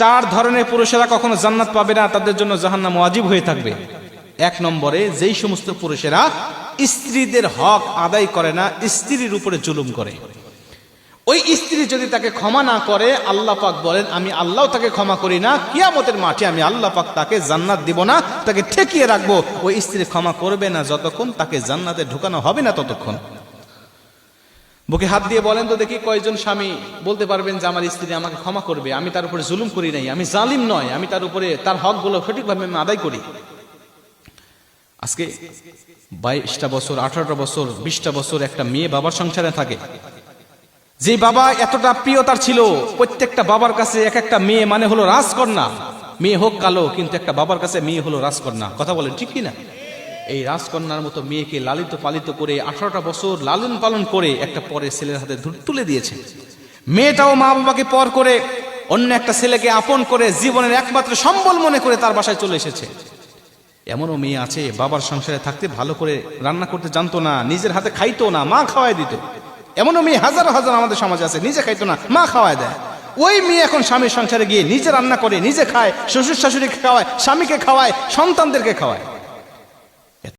চার ধরনের পুরুষেরা কখনো জান্নাত পাবে না, তাদের জন্য জাহান্নাম ওয়াজিব হয়ে থাকবে। এক নম্বরে, যেই সমস্ত পুরুষেরা স্ত্রীদের হক আদায় করে না, স্ত্রীর উপরে জুলুম করে। ওই স্ত্রী যদি তাকে ক্ষমা না করে, আল্লাহ পাক বলেন আমি আল্লাহ তাকে ক্ষমা করি না, কিয়ামতের মাঠে আমি আল্লাহ পাক তাকে জান্নাত দিব না, তাকে ঠেকিয়ে রাখবো। ওই স্ত্রী ক্ষমা করবে না যতক্ষণ তাকে জান্নাতে ঢুকানো হবে না ততক্ষণ। বুকে হাত দিয়ে বলেন তো দেখি, কয়জন স্বামী বলতে পারবেন যে আমার স্ত্রী আমাকে ক্ষমা করবে, আমি তার উপরে জুলুম করি নাই, আমি জালিম নয়, আমি তার উপরে তার হকগুলো সঠিকভাবে আমি আদায় করি। আজকে 22টা বছর, 18টা বছর, 20টা বছর একটা মেয়ে বাবার সংসারে থাকে, যে বাবা এতটা প্রিয় তার ছিল। প্রত্যেকটা বাবার কাছে এক একটা মেয়ে মানে হলো রাজকন্যা। মেয়ে হোক কালো, কিন্তু একটা বাবার কাছে মেয়ে হলো রাজকন্যা। কথা বলেন ঠিক কিনা? এই রাজকন্যার মতো মেয়েকে লালিত পালিত করে 18টা বছর লালন পালন করে একটা পরের ছেলের হাতে তুলে দিয়েছে। মেয়েটাও মা বাবাকে পর করে অন্য একটা ছেলেকে আপন করে জীবনের একমাত্র সম্বল মনে করে তার বাসায় চলে এসেছে। এমনও মেয়ে আছে বাবার সংসারে থাকতে ভালো করে রান্না করতে জানতো না, নিজের হাতে খাইতো না, মা খাওয়াই দিত। এমনও মেয়ে হাজার হাজার আমাদের সমাজে আছে, নিজে খাইতো না, মা খাওয়ায় দেয়। ওই মেয়ে এখন স্বামীর সংসারে গিয়ে নিজে রান্না করে, নিজে খায়, শ্বশুর শাশুড়িকে খাওয়ায়, স্বামীকে খাওয়ায়, সন্তানদেরকে খাওয়ায়।